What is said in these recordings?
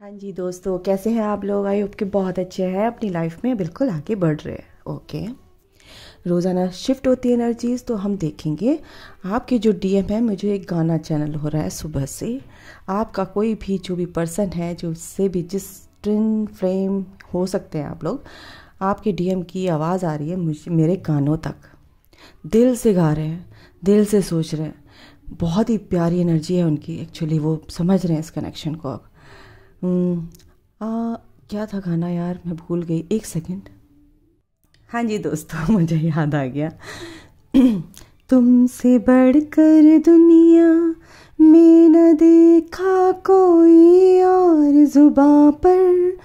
हाँ जी दोस्तों, कैसे हैं आप लोग। आई होप कि बहुत अच्छे हैं, अपनी लाइफ में बिल्कुल आगे बढ़ रहे हैं। ओके, रोज़ाना शिफ्ट होती है एनर्जीज, तो हम देखेंगे आपके जो डीएम है। मुझे एक गाना चैनल हो रहा है सुबह से। आपका कोई भी जो भी पर्सन है, जो से भी जिस ट्विन फ्लेम हो सकते हैं आप लोग, आपके डीएम की आवाज़ आ रही है मुझे, मेरे कानों तक। दिल से गा रहे हैं, दिल से सोच रहे हैं। बहुत ही प्यारी एनर्जी है उनकी। एक्चुअली वो समझ रहे हैं इस कनेक्शन को। अब क्या था गाना यार, मैं भूल गई, एक सेकंड। हाँ जी दोस्तों, मुझे याद आ गया। तुमसे बढ़कर दुनिया में न देखा कोई और, जुबां पर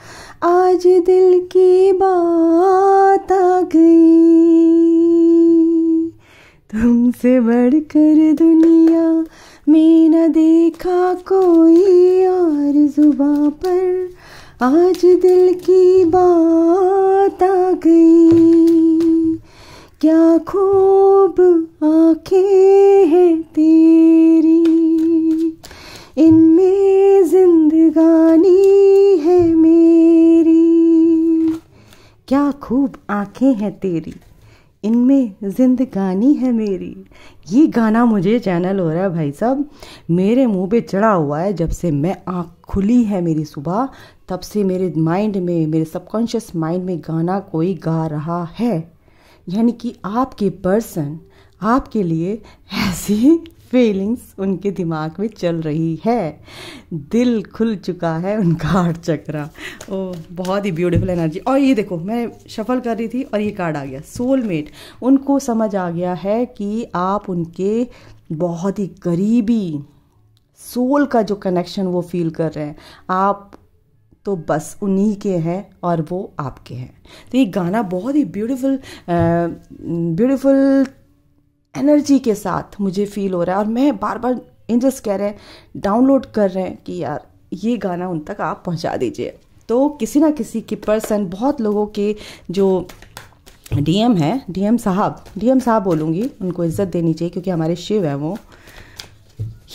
आज दिल की बात आ गई। तुमसे बढ़कर दुनिया में न देखा कोई और, जुबां पर आज दिल की बात आ गई। क्या खूब आँखें हैं तेरी, इनमें जिंदगानी है मेरी। क्या खूब आँखें हैं तेरी, इनमें जिंदगानी है मेरी। ये गाना मुझे चैनल हो रहा है भाई साहब, मेरे मुंह पे चढ़ा हुआ है। जब से मैं आँख खुली है मेरी सुबह, तब से मेरे माइंड में, मेरे सबकॉन्शियस माइंड में गाना कोई गा रहा है। यानी कि आपके पर्सन आपके लिए ऐसी फीलिंग्स उनके दिमाग में चल रही है। दिल खुल चुका है उनका, 8 चक्रा। ओ, बहुत ही ब्यूटीफुल एनर्जी। और ये देखो, मैं शफल कर रही थी और ये कार्ड आ गया, सोलमेट। उनको समझ आ गया है कि आप उनके बहुत ही करीबी सोल का जो कनेक्शन वो फील कर रहे हैं। आप तो बस उन्हीं के हैं और वो आपके हैं। तो ये गाना बहुत ही ब्यूटीफुल एनर्जी के साथ मुझे फील हो रहा है। और मैं बार बार एंजल्स कह रहे हैं, डाउनलोड कर रहे हैं कि यार ये गाना उन तक आप पहुंचा दीजिए। तो किसी ना किसी के पर्सन, बहुत लोगों के जो डीएम है, डीएम साहब बोलूँगी, उनको इज्जत देनी चाहिए क्योंकि हमारे शिव हैं वो।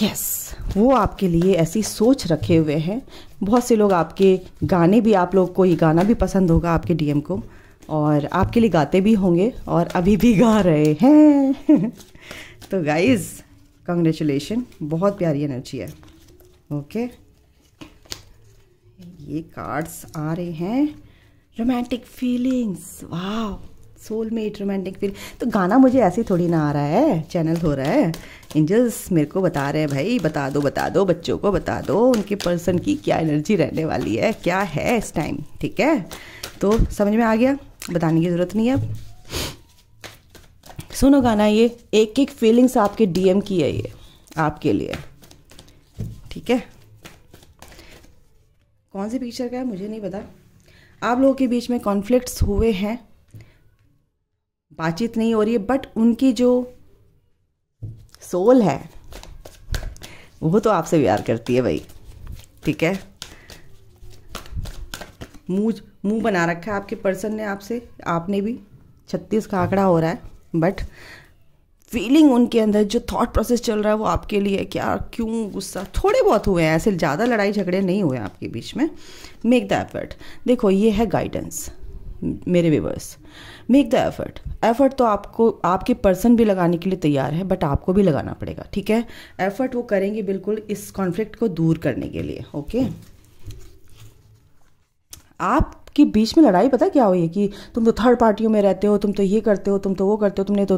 यस, वो आपके लिए ऐसी सोच रखे हुए हैं। बहुत से लोग आपके गाने भी, आप लोग को ये गाना भी पसंद होगा आपके डीएम को, और आपके लिए गाते भी होंगे और अभी भी गा रहे हैं। तो गाइज, कंग्रेचुलेशन, बहुत प्यारी एनर्जी है। ओके, ये कार्ड्स आ रहे हैं, रोमांटिक फीलिंग्स। वाह, सोलमेट, रोमांटिक फीलिंग। तो गाना मुझे ऐसे थोड़ी ना आ रहा है, चैनल हो रहा है। एंजल्स मेरे को बता रहे हैं, भाई बता दो बच्चों को, बता दो उनके पर्सन की क्या एनर्जी रहने वाली है, क्या है इस टाइम। ठीक है, तो समझ में आ गया, बताने की ज़रूरत नहीं है। अब सुनो गाना, ये एक एक फीलिंग्स आपके डीएम की है, ये आपके लिए। ठीक है, कौन सी पिक्चर का है मुझे नहीं पता। आप लोगों के बीच में कॉन्फ्लिक्ट्स हुए हैं, बातचीत नहीं हो रही है, बट उनकी जो सोल है वो तो आपसे प्यार करती है भाई। ठीक है, मुंह बना रखा है आपके पर्सन ने आपसे, आपने भी। 36 का आंकड़ा हो रहा है, बट फीलिंग उनके अंदर, जो थॉट प्रोसेस चल रहा है वो आपके लिए, क्या क्यों गुस्सा थोड़े बहुत हुए हैं, ऐसे ज़्यादा लड़ाई झगड़े नहीं हुए आपके बीच में। Make the effort. देखो, ये है गाइडेंस मेरे व्यूअर्स। मेक द एफर्ट तो आपको, आपके पर्सन भी लगाने के लिए तैयार है, बट आपको भी लगाना पड़ेगा। ठीक है, एफर्ट वो करेंगे बिल्कुल इस कॉन्फ्लिक्ट को दूर करने के लिए। ओके, आपके बीच में लड़ाई पता क्या हुई है कि तुम तो थर्ड पार्टियों में रहते हो, तुम तो ये करते हो, तुम तो वो करते हो, तुमने तो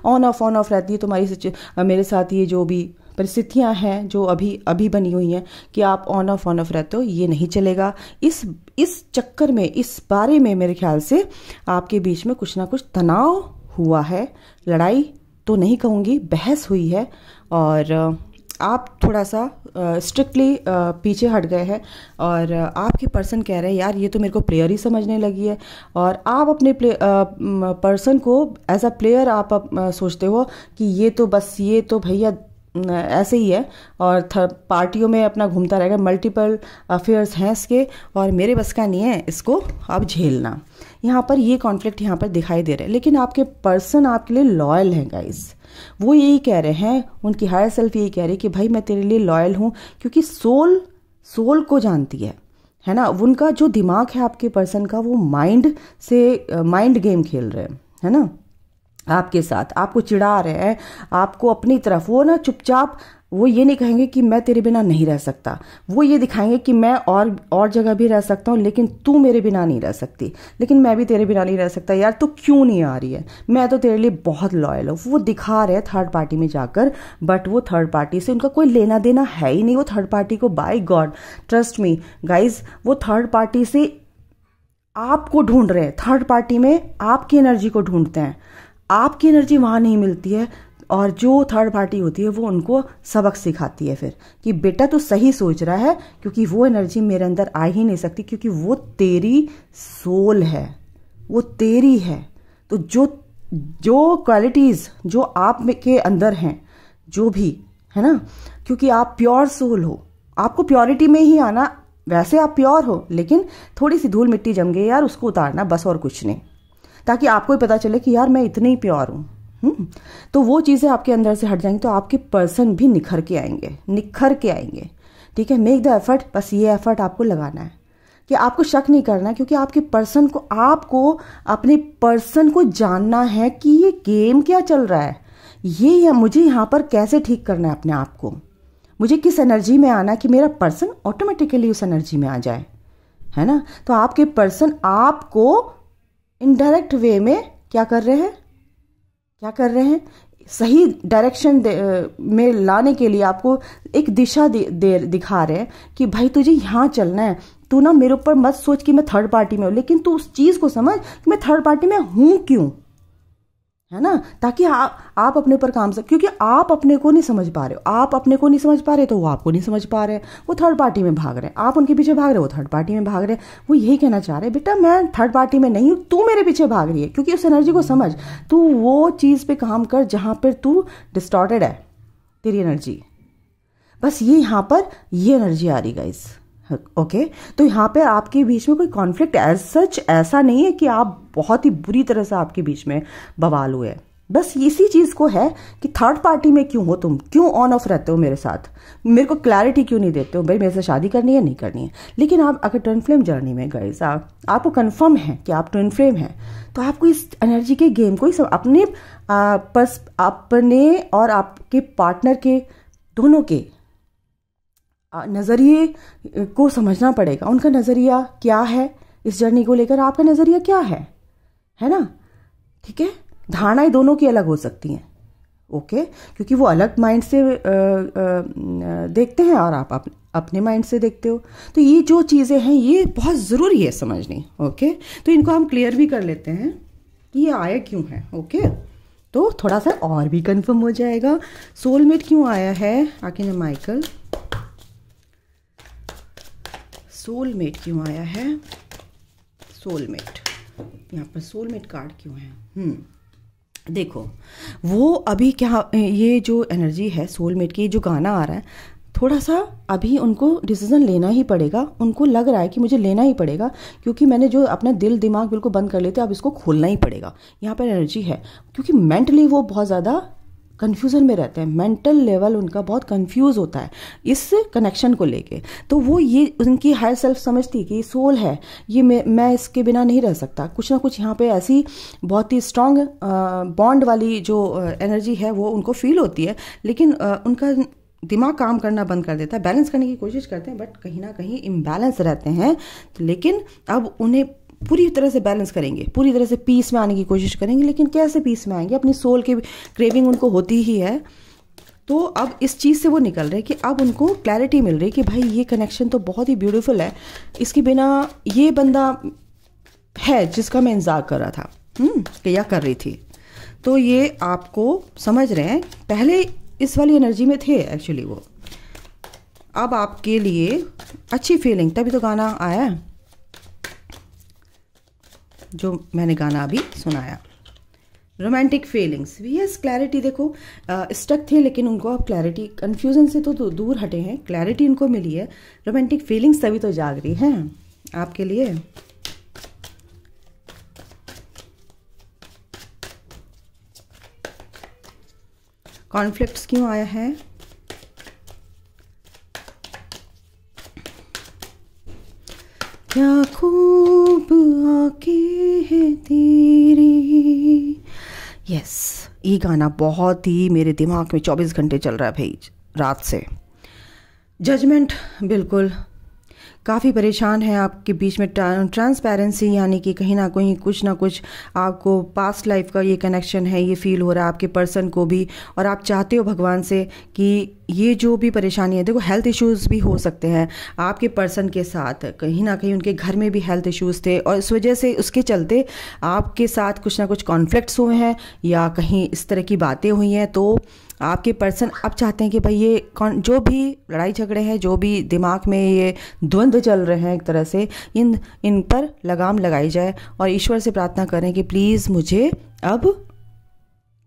ऑन ऑफ रहती है तुम्हारी मेरे साथ ये जो भी परिस्थितियां हैं जो अभी बनी हुई हैं कि आप ऑन ऑफ रहते हो, ये नहीं चलेगा। इस चक्कर में, इस बारे में मेरे ख्याल से आपके बीच में कुछ ना कुछ तनाव हुआ है। लड़ाई तो नहीं कहूँगी, बहस हुई है, और आप थोड़ा सा स्ट्रिक्टली पीछे हट गए हैं। और आपके पर्सन कह रहे हैं, यार ये तो मेरे को प्लेयर ही समझने लगी है। और आप अपने पर्सन को एज अ प्लेयर आप सोचते हो कि ये तो बस, ये तो भैया ऐसे ही है, और थर्ड पार्टियों में अपना घूमता रहेगा, मल्टीपल अफेयर्स हैं इसके, और मेरे बस का नहीं है इसको अब झेलना। यहाँ पर ये कॉन्फ्लिक्ट यहाँ पर दिखाई दे रहा है, लेकिन आपके पर्सन आपके लिए लॉयल हैं गाइस। वो यही कह रहे हैं, उनकी हायर सेल्फ यही कह रही है कि भाई मैं तेरे लिए लॉयल हूँ, क्योंकि सोल को जानती है ना। उनका जो दिमाग है आपके पर्सन का, वो माइंड गेम खेल रहे हैं, है ना, आपके साथ, आपको चिढ़ा रहे हैं, आपको अपनी तरफ, वो ना चुपचाप, वो ये नहीं कहेंगे कि मैं तेरे बिना नहीं रह सकता, वो ये दिखाएंगे कि मैं और जगह भी रह सकता हूँ, लेकिन तू मेरे बिना नहीं रह सकती, लेकिन मैं भी तेरे बिना नहीं रह सकता यार, तू क्यों नहीं आ रही है, मैं तो तेरे लिए बहुत लॉयल हूँ। वो दिखा रहे हैं थर्ड पार्टी में जाकर, बट वो थर्ड पार्टी से उनका कोई लेना देना है ही नहीं। वो थर्ड पार्टी को, by God trust me guys, वो थर्ड पार्टी से आपको ढूंढ रहे हैं। थर्ड पार्टी में आपकी एनर्जी को ढूंढते हैं, आपकी एनर्जी वहां नहीं मिलती है, और जो थर्ड पार्टी होती है वो उनको सबक सिखाती है फिर कि बेटा तू सही सोच रहा है, क्योंकि वो एनर्जी मेरे अंदर आ ही नहीं सकती, क्योंकि वो तेरी सोल है, वो तेरी है। तो जो क्वालिटीज जो आप में के अंदर हैं, जो भी है ना, क्योंकि आप प्योर सोल हो, आपको प्योरिटी में ही आना। वैसे आप प्योर हो, लेकिन थोड़ी सी धूल मिट्टी जम गई यार, उसको उतारना बस, और कुछ नहीं, ताकि आपको ही पता चले कि यार मैं इतनी ही प्योर हूं। तो वो चीजें आपके अंदर से हट जाएंगी, तो आपके पर्सन भी निखर के आएंगे। ठीक है, मेक द एफर्ट, बस ये एफर्ट आपको लगाना है कि आपको शक नहीं करना है, क्योंकि आपके पर्सन को, आपको अपने पर्सन को जानना है कि ये गेम क्या चल रहा है, ये मुझे यहाँ पर कैसे ठीक करना है अपने आप को, मुझे किस एनर्जी में आना है कि मेरा पर्सन ऑटोमेटिकली उस एनर्जी में आ जाए, है ना। तो आपके पर्सन आपको इनडायरेक्ट वे में क्या कर रहे हैं, सही डायरेक्शन में लाने के लिए आपको एक दिशा दिखा रहे हैं कि भाई तुझे यहाँ चलना है, तू ना मेरे ऊपर मत सोच कि मैं थर्ड पार्टी में हूँ, लेकिन तू उस चीज को समझ कि मैं थर्ड पार्टी में हूं क्यों, है ना, ताकि आप अपने ऊपर काम से, क्योंकि आप अपने को नहीं समझ पा रहे हो, आप अपने को नहीं समझ पा रहे तो वो आपको नहीं समझ पा रहे, वो थर्ड पार्टी में भाग रहे हैं, आप उनके पीछे भाग रहे हो, वो थर्ड पार्टी में भाग रहे हैं। वो यही कहना चाह रहे हैं, बेटा मैं थर्ड पार्टी में नहीं हूं, तू मेरे पीछे भाग रही है, क्योंकि उस एनर्जी को समझ, तू वो चीज पे काम कर जहां पर तू डिस्टॉर्टेड है, तेरी एनर्जी, बस ये यहां पर ये एनर्जी आ रही गाइस। ओके, तो यहाँ पे आपके बीच में कोई कॉन्फ्लिक्ट एज सच ऐसा नहीं है कि आप बहुत ही बुरी तरह से आपके बीच में बवाल हुए, बस इसी चीज को है कि थर्ड पार्टी में क्यों हो तुम, क्यों ऑन ऑफ रहते हो मेरे साथ, मेरे को क्लैरिटी क्यों नहीं देते हो, भाई मेरे से शादी करनी है नहीं करनी है। लेकिन आप अगर ट्विन फ्लेम जर्नी में गए, आपको कंफर्म है कि आप ट्विन फ्लेम हैं, तो आपको इस एनर्जी के गेम को अपने और आपके पार्टनर के दोनों के नजरिए को समझना पड़ेगा। उनका नजरिया क्या है इस जर्नी को लेकर, आपका नजरिया क्या है ना। ठीक है, धारणाएं दोनों की अलग हो सकती हैं, ओके, क्योंकि वो अलग माइंड से देखते हैं और आप अपने माइंड से देखते हो। तो ये जो चीजें हैं ये बहुत जरूरी है समझनी, ओके। तो इनको हम क्लियर भी कर लेते हैं कि ये आया क्यों है, ओके। तो थोड़ा सा और भी कंफर्म हो जाएगा सोलमेट क्यों आया है। आखिर माइकल, सोलमेट क्यों आया है, सोलमेट, यहाँ पर सोलमेट कार्ड क्यों है। देखो वो अभी क्या, ये जो एनर्जी है सोलमेट की, जो गाना आ रहा है, थोड़ा सा अभी उनको डिसीजन लेना ही पड़ेगा, उनको लग रहा है कि मुझे लेना ही पड़ेगा, क्योंकि मैंने जो अपना दिल दिमाग बिल्कुल बंद कर लेते, अब इसको खोलना ही पड़ेगा। यहाँ पर एनर्जी है, क्योंकि मेंटली वो बहुत ज़्यादा कंफ्यूजन में रहते हैं, मेंटल लेवल उनका बहुत कंफ्यूज होता है इस कनेक्शन को लेके। तो वो ये उनकी हायर सेल्फ समझती है कि सोल है ये, मैं इसके बिना नहीं रह सकता। कुछ ना कुछ यहाँ पे ऐसी बहुत ही स्ट्रांग बॉन्ड वाली जो एनर्जी है वो उनको फील होती है, लेकिन उनका दिमाग काम करना बंद कर देता है। बैलेंस करने की कोशिश करते हैं, बट कहीं ना कहीं इम्बैलेंस रहते हैं। लेकिन अब उन्हें पूरी तरह से बैलेंस करेंगे, पूरी तरह से पीस में आने की कोशिश करेंगे, लेकिन कैसे पीस में आएंगे, अपनी सोल की क्रेविंग उनको होती ही है। तो अब इस चीज़ से वो निकल रहे हैं कि अब उनको क्लैरिटी मिल रही है कि भाई ये कनेक्शन तो बहुत ही ब्यूटीफुल है, इसके बिना ये बंदा है जिसका मैं इंतजार कर रहा था, क्या कर रही थी। तो ये आपको समझ रहे हैं, पहले इस वाली एनर्जी में थे एक्चुअली वो, अब आपके लिए अच्छी फीलिंग, तभी तो गाना आया जो मैंने गाना अभी सुनाया, रोमांटिक फीलिंग्स। यस, क्लैरिटी, देखो स्टक थे लेकिन उनको अब क्लैरिटी, कंफ्यूजन से तो दूर हटे हैं, क्लैरिटी इनको मिली है, रोमांटिक फीलिंग्स तभी तो जाग रही हैं आपके लिए। कॉन्फ्लिक्ट्स क्यों आया है, क्या खूब आंखें हैं तेरी। यस, ये गाना बहुत ही मेरे दिमाग में 24 घंटे चल रहा है भाई, रात से। जजमेंट, बिल्कुल काफ़ी परेशान है आपके बीच में। ट्रांसपेरेंसी, यानी कि कहीं ना कहीं कुछ ना कुछ आपको पास्ट लाइफ का ये कनेक्शन है, ये फील हो रहा है आपके पर्सन को भी, और आप चाहते हो भगवान से कि ये जो भी परेशानी है, देखो हेल्थ इश्यूज़ भी हो सकते हैं आपके पर्सन के साथ, कहीं ना कहीं उनके घर में भी हेल्थ इश्यूज़ थे और इस वजह से उसके चलते आपके साथ कुछ ना कुछ कॉन्फ्लिक्ट्स हुए हैं या कहीं इस तरह की बातें हुई हैं। तो आपके पर्सन अब चाहते हैं कि भाई ये जो भी लड़ाई झगड़े हैं, जो भी दिमाग में ये द्वंद्व चल रहे हैं, एक तरह से इन पर लगाम लगाई जाए और ईश्वर से प्रार्थना करें कि प्लीज़ मुझे अब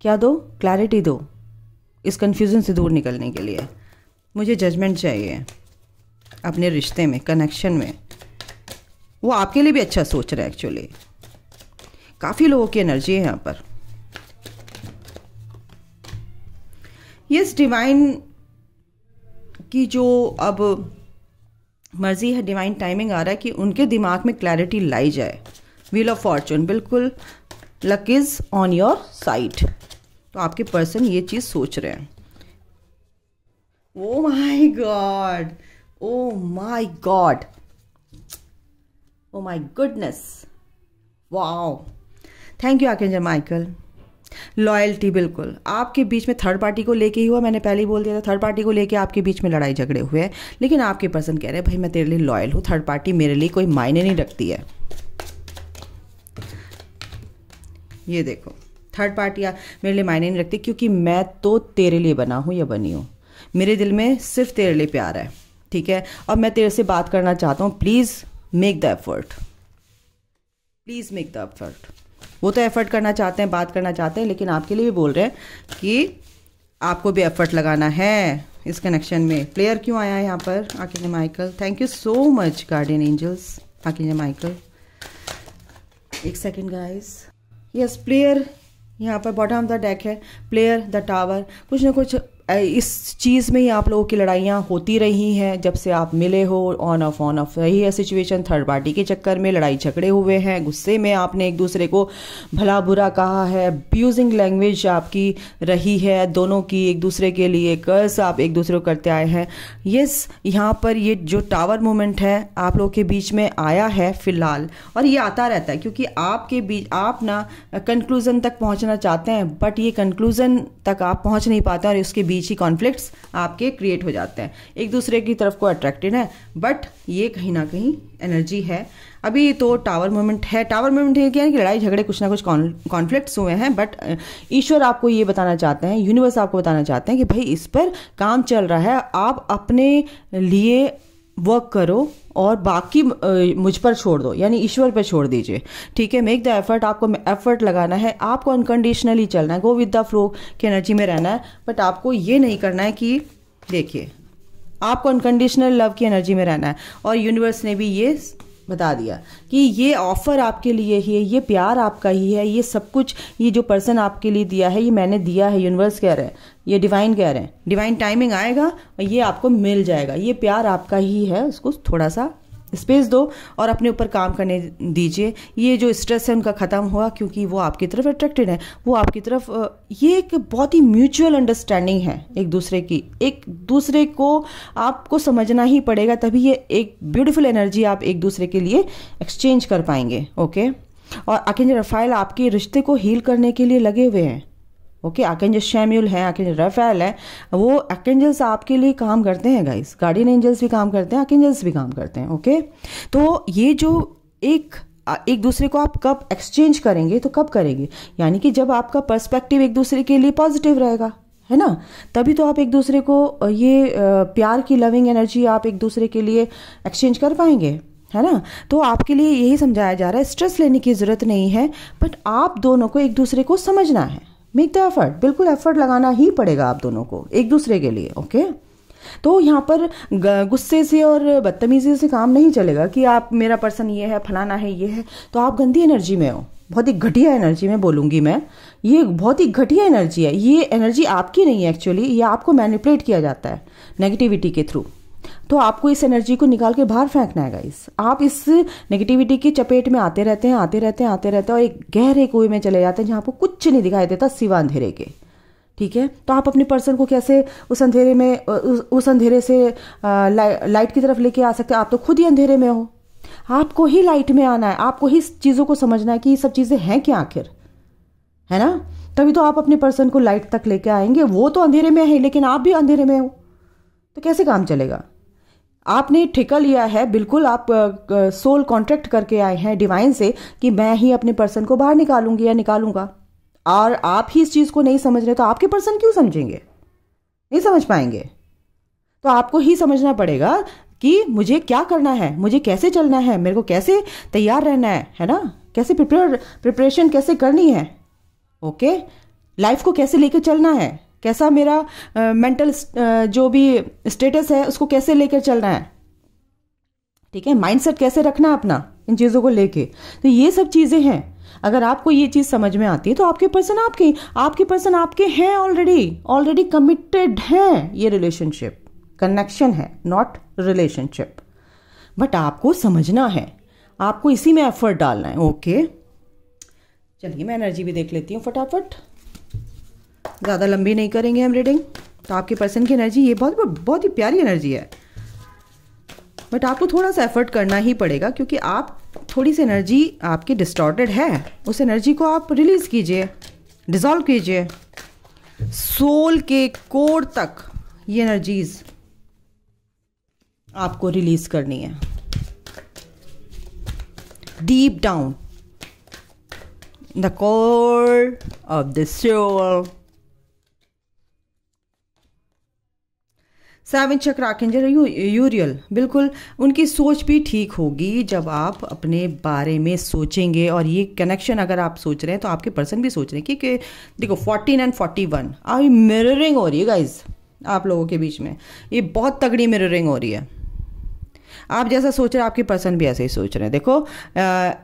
क्या दो, क्लैरिटी दो इस कन्फ्यूज़न से दूर निकलने के लिए। मुझे जजमेंट चाहिए अपने रिश्ते में, कनेक्शन में। वो आपके लिए भी अच्छा सोच रहा है एक्चुअली। काफ़ी लोगों की एनर्जी है यहाँ पर। यस, डिवाइन की जो अब मर्जी है, डिवाइन टाइमिंग आ रहा है कि उनके दिमाग में क्लैरिटी लाई जाए। व्हील ऑफ फॉर्चून, बिल्कुल luck is on your side. तो आपके पर्सन ये चीज सोच रहे हैं। Oh my God, oh my God, oh my goodness, wow, thank you archangel Michael. Loyalty, बिल्कुल आपके बीच में थर्ड पार्टी को लेके ही हुआ। मैंने पहले ही बोल दिया था, थर्ड पार्टी को लेके आपके बीच में लड़ाई झगड़े हुए हैं, लेकिन आपके पर्सन कह रहे हैं भाई मैं तेरे लिए लॉयल हूँ, थर्ड पार्टी मेरे लिए कोई मायने नहीं रखती है। ये देखो, थर्ड पार्टी मेरे लिए मायने नहीं रखती क्योंकि मैं तो तेरे लिए बना हूँ या बनी हूँ। मेरे दिल में सिर्फ तेरे लिए प्यार है, ठीक है, और मैं तेरे से बात करना चाहता हूँ। Please make the effort, please make the effort. वो तो एफर्ट करना चाहते हैं, बात करना चाहते हैं, लेकिन आपके लिए भी बोल रहे हैं कि आपको भी एफर्ट लगाना है इस कनेक्शन में। प्लेयर क्यों आया है यहाँ पर archangel Michael? Thank you so much guardian angels archangel Michael. एक सेकेंड गाइस। यस, प्लेयर यहाँ पर बॉटम ऑफ द डेक है, प्लेयर द टावर। कुछ ना कुछ इस चीज़ में ही आप लोगों की लड़ाइयाँ होती रही हैं जब से आप मिले हो। ऑन ऑफ रही है सिचुएशन, थर्ड पार्टी के चक्कर में लड़ाई झगड़े हुए हैं, गुस्से में आपने एक दूसरे को भला बुरा कहा है, अब्यूजिंग लैंग्वेज आपकी रही है दोनों की एक दूसरे के लिए, कर्स आप एक दूसरे को करते आए हैं। यस, यहाँ पर ये जो टावर मोमेंट है आप लोगों के बीच में आया है फिलहाल, और ये आता रहता है क्योंकि आपके बीच आप ना कंक्लूजन तक पहुँचना चाहते हैं, बट ये कंक्लूजन तक आप पहुँच नहीं पाते और इसके बीच ही कॉन्फ्लिक्ट्स आपके क्रिएट हो जाते हैं। एक दूसरे की तरफ को अट्रैक्टेड है, बट ये कहीं ना कहीं एनर्जी है। अभी तो टावर मोमेंट है। टावर मोमेंट ये क्या है कि लड़ाई झगड़े कुछ ना कुछ कॉन्फ्लिक्ट्स हुए हैं, बट ईश्वर आपको ये बताना चाहते हैं, यूनिवर्स आपको बताना चाहते हैं कि भाई इस पर काम चल रहा है, आप अपने लिए वर्क करो और बाकी मुझ पर छोड़ दो, यानी ईश्वर पर छोड़ दीजिए, ठीक है। मेक द एफर्ट, आपको एफर्ट लगाना है, आपको अनकंडीशनली चलना है, गो विद द फ्लो की एनर्जी में रहना है, बट आपको ये नहीं करना है कि देखिए आपको अनकंडीशनल लव की एनर्जी में रहना है। और यूनिवर्स ने भी ये बता दिया कि ये ऑफर आपके लिए ही है, ये प्यार आपका ही है, ये सब कुछ, ये जो पर्सन आपके लिए दिया है ये मैंने दिया है। यूनिवर्स कह रहे हैं, ये डिवाइन कह रहे हैं, डिवाइन टाइमिंग आएगा और ये आपको मिल जाएगा। ये प्यार आपका ही है, उसको थोड़ा सा स्पेस दो और अपने ऊपर काम करने दीजिए। ये जो स्ट्रेस है उनका ख़त्म हुआ क्योंकि वो आपकी तरफ अट्रैक्टेड है, वो आपकी तरफ। ये एक बहुत ही म्यूचुअल अंडरस्टैंडिंग है एक दूसरे की, एक दूसरे को आपको समझना ही पड़ेगा, तभी ये एक ब्यूटीफुल एनर्जी आप एक दूसरे के लिए एक्सचेंज कर पाएंगे। ओके, और आर्कएंजल रफाएल आपके रिश्ते को हील करने के लिए लगे हुए हैं। ओके, आर्कएंजल शैम्यूल है, आर्कएंजल रफाएल है, वो आर्कएंजल्स आपके लिए काम करते हैं गाइस। गार्डियन एंजल्स भी काम करते हैं, आर्कएंजल्स भी काम करते हैं। ओके, तो ये जो एक दूसरे को आप कब एक्सचेंज करेंगे, तो कब करेंगे, यानी कि जब आपका पर्सपेक्टिव एक दूसरे के लिए पॉजिटिव रहेगा, है ना, तभी तो आप एक दूसरे को ये प्यार की लविंग एनर्जी आप एक दूसरे के लिए एक्सचेंज कर पाएंगे, है ना। तो आपके लिए यही समझाया जा रहा है, स्ट्रेस लेने की जरूरत नहीं है, बट आप दोनों को एक दूसरे को समझना है। मेक द एफर्ट, बिल्कुल एफर्ट लगाना ही पड़ेगा आप दोनों को एक दूसरे के लिए। ओके, तो यहाँ पर गुस्से से और बदतमीजी से काम नहीं चलेगा कि आप मेरा पर्सन ये है, फलाना है, ये है, तो आप गंदी एनर्जी में हो, बहुत ही घटिया एनर्जी में बोलूँगी मैं, ये बहुत ही घटिया एनर्जी है। ये एनर्जी आपकी नहीं है एक्चुअली, ये आपको मैनिपुलेट किया जाता है नेगेटिविटी के थ्रू। तो आपको इस एनर्जी को निकाल के बाहर फेंकना है गाइस। आप इस नेगेटिविटी की चपेट में आते रहते हैं और एक गहरे कुएं में चले जाते हैं जहां आपको कुछ नहीं दिखाई देता सिवा अंधेरे के। ठीक है, तो आप अपने पर्सन को कैसे उस अंधेरे में उस अंधेरे से लाइट की तरफ लेके आ सकते हैं? आप तो खुद ही अंधेरे में हो। आपको ही लाइट में आना है, आपको ही चीजों को समझना है कि ये सब चीजें हैं क्या आखिर, है ना? तभी तो आप अपने पर्सन को लाइट तक लेके आएंगे। वो तो अंधेरे में है लेकिन आप भी अंधेरे में हो, तो कैसे काम चलेगा? आपने ठेका लिया है, बिल्कुल आप सोल कॉन्ट्रैक्ट करके आए हैं डिवाइन से कि मैं ही अपने पर्सन को बाहर निकालूंगी या निकालूंगा, और आप ही इस चीज को नहीं समझ रहे तो आपके पर्सन क्यों समझेंगे? नहीं समझ पाएंगे। तो आपको ही समझना पड़ेगा कि मुझे क्या करना है, मुझे कैसे चलना है, मेरे को कैसे तैयार रहना है ना? कैसे प्रिपरेशन कैसे करनी है, ओके? लाइफ को कैसे लेकर चलना है, कैसा मेरा मेंटल जो भी स्टेटस है उसको कैसे लेकर चलना है, ठीक है? माइंडसेट कैसे रखना है अपना इन चीज़ों को लेके। तो ये सब चीज़ें हैं। अगर आपको ये चीज़ समझ में आती है तो आपके पर्सन आपके हैं, ऑलरेडी कमिटेड हैं। ये रिलेशनशिप कनेक्शन है, नॉट रिलेशनशिप। बट आपको समझना है, आपको इसी में एफर्ट डालना है, ओके? चलिए मैं एनर्जी भी देख लेती हूँ फटाफट, ज़्यादा लंबी नहीं करेंगे हम रीडिंग। तो आपके पर्सन की एनर्जी ये बहुत ही प्यारी एनर्जी है, बट आपको थोड़ा सा एफर्ट करना ही पड़ेगा क्योंकि आप थोड़ी सी एनर्जी आपकी डिस्टॉर्टेड है। उस एनर्जी को आप रिलीज कीजिए, डिसॉल्व कीजिए। सोल के कोर तक ये एनर्जीज आपको रिलीज करनी है, deep down the core of the soul. 7 chakra archangel यूरियल, बिल्कुल उनकी सोच भी ठीक होगी जब आप अपने बारे में सोचेंगे। और ये कनेक्शन अगर आप सोच रहे हैं तो आपके पर्सन भी सोच रहे हैं कि देखो 14 एंड 41 अभी मिररिंग हो रही है गाइज आप लोगों के बीच में। ये बहुत तगड़ी मिररिंग हो रही है। आप जैसा सोच रहे हैं आपके पर्सन भी ऐसे ही सोच रहे हैं। देखो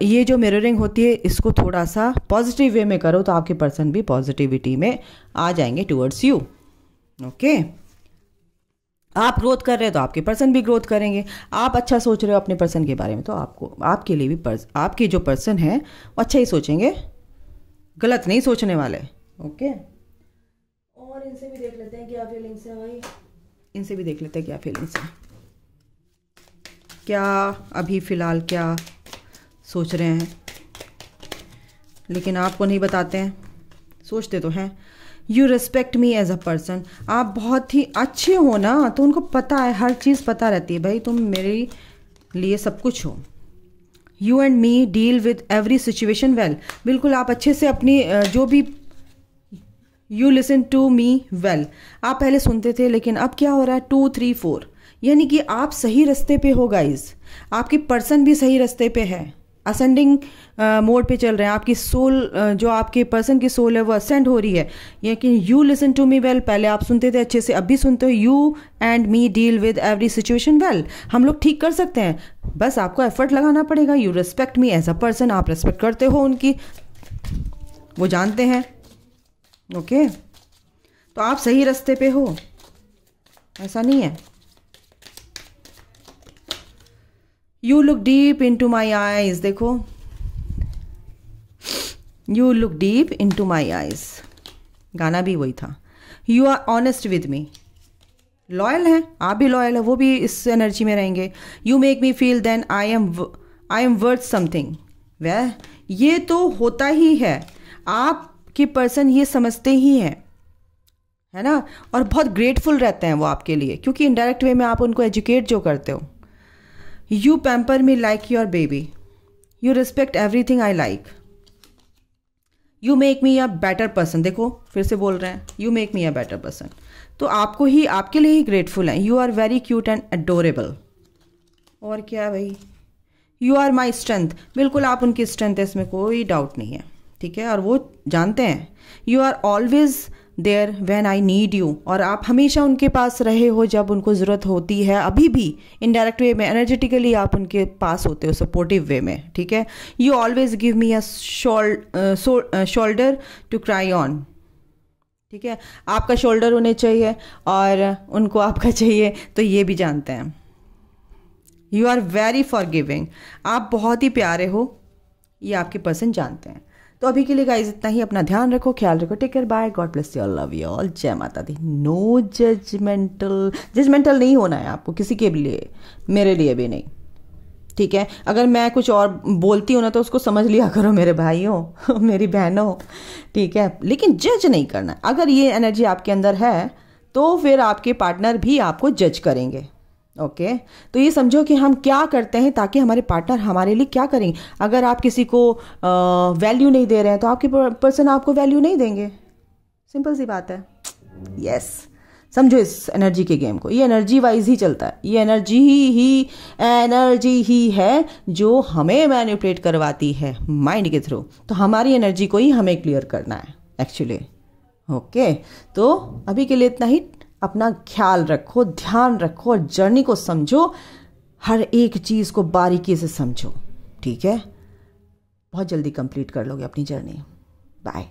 ये जो मिररिंग होती है इसको थोड़ा सा पॉजिटिव वे में करो तो आपके पर्सन भी पॉजिटिविटी में आ जाएंगे टुवर्ड्स यू, ओके? आप ग्रोथ कर रहे हो तो आपके पर्सन भी ग्रोथ करेंगे। आप अच्छा सोच रहे हो अपने पर्सन के बारे में तो आपके लिए भी आपके जो पर्सन है वो अच्छा ही सोचेंगे, गलत नहीं सोचने वाले, ओके? और इनसे भी देख लेते हैं क्या फीलिंग्स है भाई, इनसे भी देख लेते हैं क्या फीलिंग्स है, क्या अभी फ़िलहाल क्या सोच रहे हैं लेकिन आपको नहीं बताते हैं, सोचते तो हैं। You respect me as a person, आप बहुत ही अच्छे हो ना, तो उनको पता है, हर चीज़ पता रहती है भाई, तुम मेरे लिए सब कुछ हो। You and me deal with every situation well, बिल्कुल आप अच्छे से अपनी जो भी you listen to me well, आप पहले सुनते थे लेकिन अब क्या हो रहा है 2 3 4, यानी कि आप सही रास्ते पे हो गाइज। आपकी पर्सन भी सही रास्ते पे है, असेंडिंग मोड पे चल रहे हैं। आपकी सोल जो आपके पर्सन की सोल है वो असेंड हो रही है। यानी you listen to me well, पहले आप सुनते थे अच्छे से, अब भी सुनते हो। You and me deal with every situation well, हम लोग ठीक कर सकते हैं, बस आपको एफर्ट लगाना पड़ेगा। You respect me as a person, आप रिस्पेक्ट करते हो उनकी, वो जानते हैं, ओके? तो आप सही रास्ते पे हो, ऐसा नहीं है। You look deep into my eyes, देखो you look deep into my eyes, गाना भी वही था। You are honest with me, loyal है, आप भी लॉयल है, वो भी इस एनर्जी में रहेंगे। You make me feel then I am worth something, वह ये तो होता ही है, आपके पर्सन ये समझते ही हैं, है ना? और बहुत ग्रेटफुल रहते हैं वो आपके लिए, क्योंकि इनडायरेक्ट वे में आप उनको एजुकेट जो करते हो। You pamper me like your baby, you respect everything I like, you make me a better person, देखो फिर से बोल रहे हैं, you make me a better person, तो आपको ही, आपके लिए ही ग्रेटफुल हैं। You are very cute and adorable, और क्या भाई, यू आर माई स्ट्रेंथ, बिल्कुल आप उनकी स्ट्रेंथ है, इसमें कोई डाउट नहीं है, ठीक है? और वो जानते हैं। You are always there when I need you, और आप हमेशा उनके पास रहे हो जब उनको ज़रूरत होती है। अभी भी इनडायरेक्ट वे में एनर्जेटिकली आप उनके पास होते हो, सपोर्टिव वे में, ठीक है? You always give me a shoulder to cry on, ठीक है? आपका शोल्डर होने चाहिए और उनको आपका चाहिए, तो ये भी जानते हैं, यू आर वेरी फॉरगिविंग, आप बहुत ही प्यारे हो, ये आपके पर्सन जानते हैं। तो अभी के लिए गाइज इतना ही, अपना ध्यान रखो, ख्याल रखो, take care, bye, God bless you all, love you all, जय माता दी। नो जजमेंटल नहीं होना है आपको किसी के लिए, मेरे लिए भी नहीं, ठीक है। अगर मैं कुछ और बोलती हूँ ना तो उसको समझ लिया करो मेरे भाइयों मेरी बहनों, ठीक है, लेकिन जज नहीं करना। अगर ये एनर्जी आपके अंदर है तो फिर आपके पार्टनर भी आपको जज करेंगे, ओके। तो ये समझो कि हम क्या करते हैं ताकि हमारे पार्टनर हमारे लिए क्या करेंगे। अगर आप किसी को वैल्यू नहीं दे रहे हैं तो आपके पर्सन आपको वैल्यू नहीं देंगे, सिंपल सी बात है। यस, समझो इस एनर्जी के गेम को, ये एनर्जी वाइज ही चलता है, ये एनर्जी ही है जो हमें मैनिपुलेट करवाती है माइंड के थ्रू। तो हमारी एनर्जी को ही हमें क्लियर करना है एक्चुअली, ओके। तो अभी के लिए इतना ही, अपना ख्याल रखो, ध्यान रखो और जर्नी को समझो, हर एक चीज को बारीकी से समझो, ठीक है। बहुत जल्दी कंप्लीट कर लोगे अपनी जर्नी। बाय।